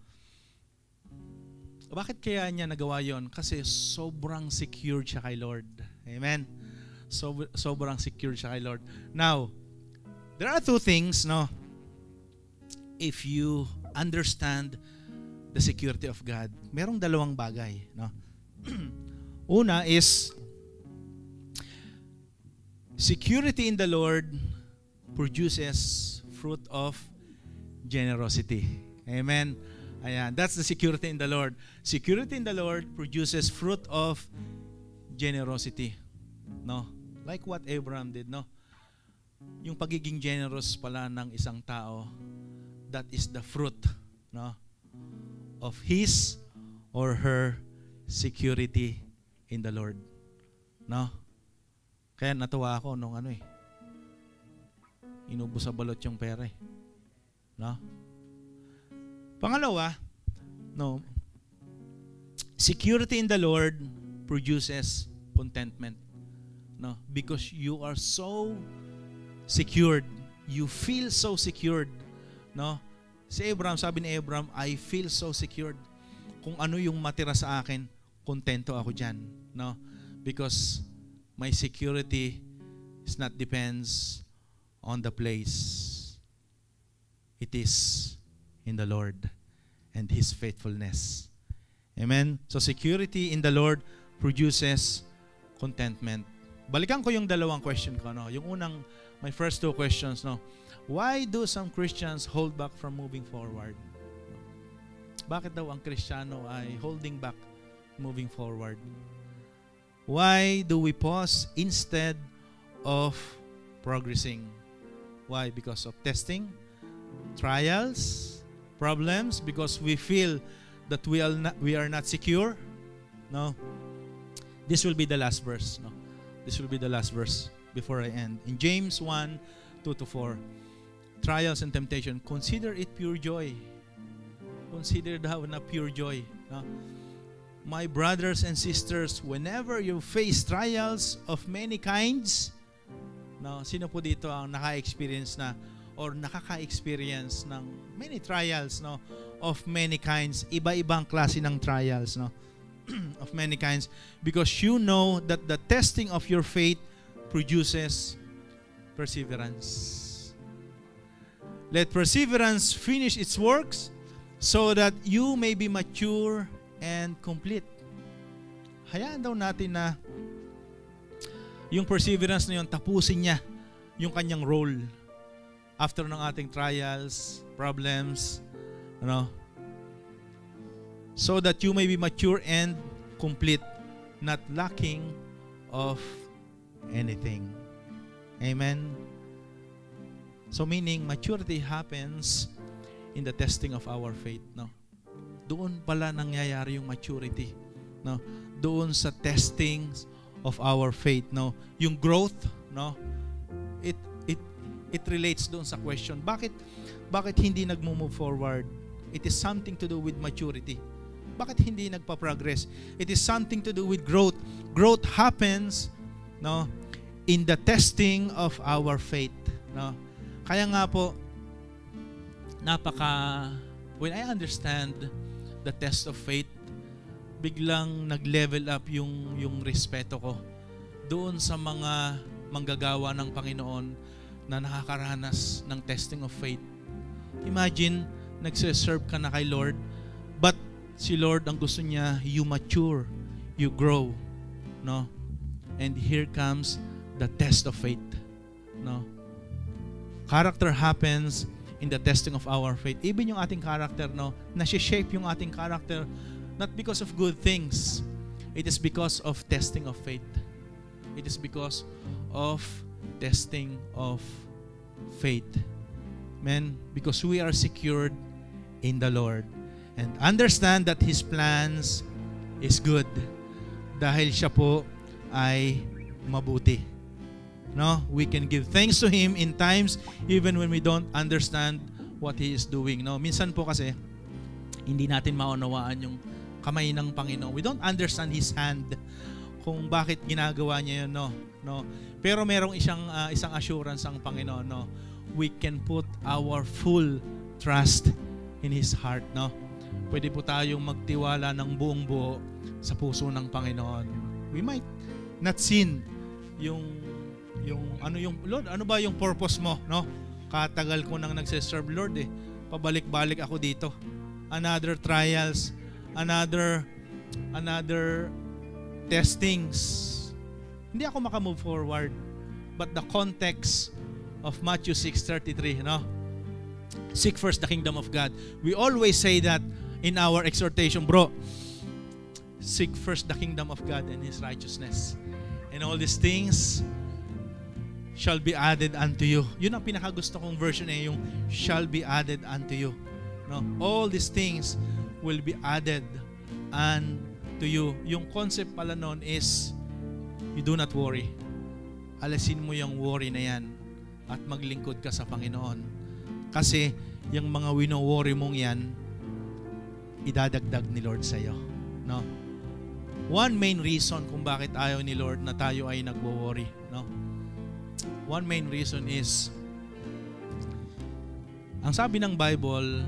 bakit kaya niya nagawa yon? Kasi sobrang secure siya kay Lord. Amen. Sobrang secure siya kay Lord. Now, there are two things, no. If you understand the security of God, merong dalawang bagay, no. Una is security in the Lord produces fruit of generosity. Amen. Ayan, that's the security in the Lord. Security in the Lord produces fruit of generosity. No? Like what Abraham did, no? Yung pagiging generous pala ng isang tao, that is the fruit, no, of his or her security in the Lord. No? Kaya natuwa ako nung inubos sa balot yung pera eh. No? Pangalawa, no, security in the Lord produces contentment. No? Because you are so secured. You feel so secured. No? Si Abraham, sabi ni Abraham, I feel so secured. Kung ano yung matira sa akin, kontento ako dyan. No? Because my security is not depends on the place. It is in the Lord and His faithfulness. Amen? So security in the Lord produces contentment. Balikan ko yung dalawang question ko. No? Yung unang, my first two questions. No? Why do some Christians hold back from moving forward? Bakit daw ang Kristiyano ay holding back moving forward? Why do we pause instead of progressing? Why? Because of testing, trials, problems, because we feel that we are not secure. No? This will be the last verse. No? This will be the last verse before I end. In James 1, 2-4, trials and temptation, consider it pure joy. Consider daw na pure joy. No? My brothers and sisters, whenever you face trials of many kinds, no, sino po dito ang naka-experience na or nakaka-experience ng many trials, no, of many kinds, iba-ibang klase ng trials, no, of many kinds, because you know that the testing of your faith produces perseverance. Let perseverance finish its works so that you may be mature and complete. Hayaan daw natin na yung perseverance na yun, tapusin niya yung kanyang role. after ng ating trials, problems, so that you may be mature and complete, not lacking of anything. Amen? So meaning, maturity happens in the testing of our faith. Doon pala nangyayari yung maturity. Doon sa testing of our faith. Yung growth, it relates doon sa question, bakit hindi nagmo-move forward? It is something to do with maturity. Bakit hindi nagpa-progress? It is something to do with growth. Growth happens in the testing of our faith. Kaya nga po, when I understand the test of faith, biglang nag-level up yung respeto ko doon sa mga manggagawa ng Panginoon na nakakaranas ng testing of faith. Imagine, nagsiserve ka na kay Lord, but si Lord, ang gusto niya, you mature, you grow. And here comes the test of faith. Character happens in the testing of our faith. Even yung ating character, nasi-shape yung ating character, not because of good things. It is because of testing of faith. It is because of testing of faith. Amen? Because we are secured in the Lord. And understand that His plans is good. Dahil siya po ay mabuti. We can give thanks to Him in times even when we don't understand what He is doing. Minsan po kasi, hindi natin maunawaan yung kamay ng Panginoon. We don't understand His hand kung bakit ginagawa niya yun. Pero merong isang assurance ang Panginoon. We can put our full trust in His heart. Pwede po tayong magtiwala ng buong buo sa puso ng Panginoon. We might not sin yung Lord, ano ba yung purpose mo? Katagal ko nang nagse-serve, Lord, pabalik-balik ako dito. Another trials, another testings. Hindi ako makamove forward. But the context of Matthew 6:33, seek first the kingdom of God. We always say that in our exhortation, bro. Seek first the kingdom of God and His righteousness. And all these things shall be added unto you. Yun ang pinakagusto kong version yung shall be added unto you. All these things will be added unto you. Yung concept pala nun is you do not worry. Alasin mo yung worry na yan at maglingkod ka sa Panginoon. Kasi yung mga wino-worry mong yan, idadagdag ni Lord sa iyo. One main reason kung bakit ayaw ni Lord na tayo ay nagwo-worry. One main reason is, ang sabi ng Bible,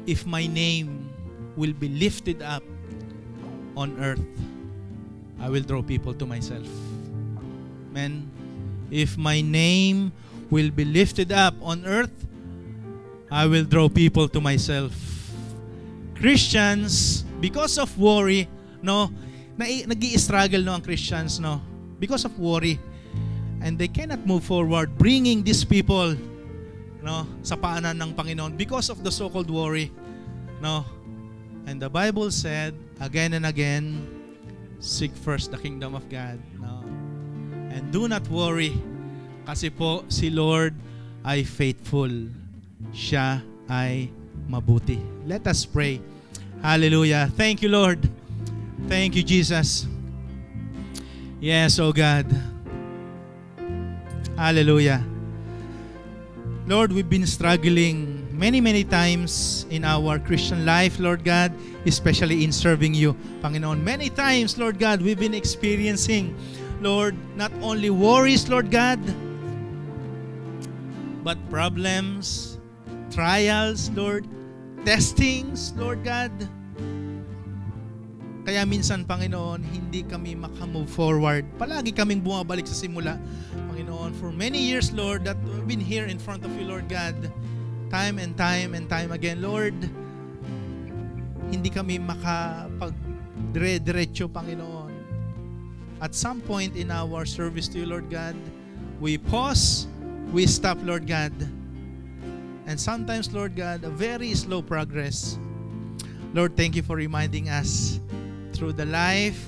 if my name will be lifted up on earth, I will draw people to myself. Amen. If my name will be lifted up on earth, I will draw people to myself. Christians, because of worry, nag-i-struggle ang Christians, because of worry, and they cannot move forward bringing these people sa paanan ng Panginoon because of the so-called worry. And the Bible said again and again, seek first the kingdom of God. And do not worry, kasi po si Lord ay faithful. Siya ay mabuti. Let us pray. Hallelujah. Thank you, Lord. Thank you, Jesus. Yes, oh God. Hallelujah. Lord, we've been struggling many times in our Christian life, Lord God, especially in serving you, Panginoon. Many times, Lord God, we've been experiencing, Lord, not only worries, Lord God, but problems, trials, Lord, testings, Lord God. Kaya minsan, Panginoon, hindi kami makamove forward. Palagi kaming bumabalik sa simula, Panginoon. For many years, Lord, that we've been here in front of you, Lord God, time and time again, Lord, hindi kami makapag-diretso, Panginoon. At some point in our service to you, Lord God, we pause, we stop, Lord God. And sometimes, Lord God, a very slow progress. Lord, thank you for reminding us through the life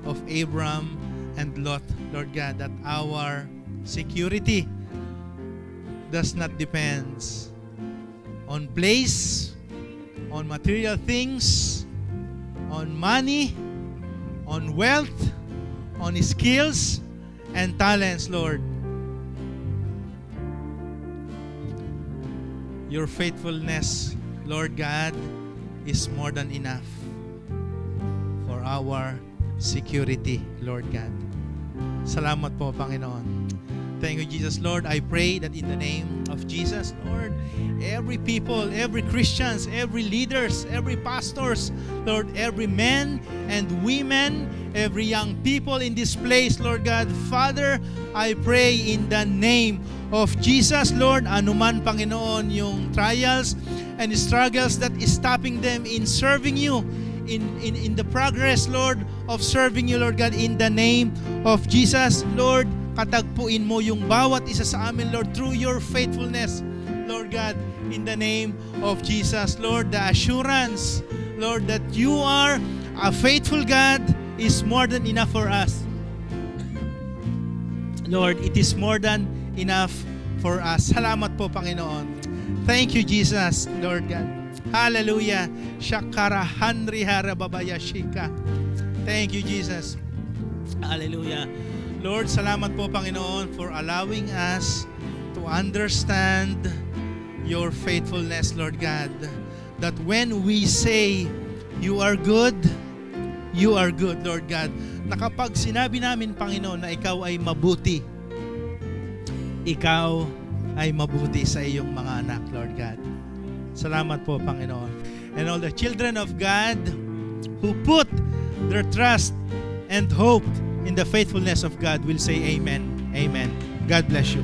of Abram and Lot, Lord God, that our security does not depend on place, on material things, on money, on wealth, on skills and talents, Lord. Your faithfulness, Lord God, is more than enough for our security, Lord God. Salamat po, Panginoon. Thank you, Jesus. Lord, I pray that in the name of Jesus, Lord, every people, every Christians, every leaders, every pastors, Lord, every men and women, every young people in this place, Lord God, Father, I pray in the name of Jesus, Lord, anuman, Panginoon, yung trials and struggles that is stopping them in serving you, in the progress, Lord, of serving you, Lord God, in the name of Jesus, Lord, katagpuin mo yung bawat isa sa amin, Lord, through your faithfulness, Lord God, in the name of Jesus, Lord, the assurance, Lord, that you are a faithful God is more than enough for us. Lord, it is more than enough for us. Salamat po, Panginoon. Thank you, Jesus, Lord God. Hallelujah. Shakara Hanri Harababaya Shika. Thank you, Jesus. Hallelujah. Lord, salamat po, Panginoon, for allowing us to understand your faithfulness, Lord God. That when we say, you are good, Lord God. Na kapag sinabi namin, Panginoon, na ikaw ay mabuti, ikaw ay mabuti sa iyong mga anak, Lord God. Salamat po, Panginoon. And all the children of God who put their trust and hope in the faithfulness of God will say amen. Amen. God bless you.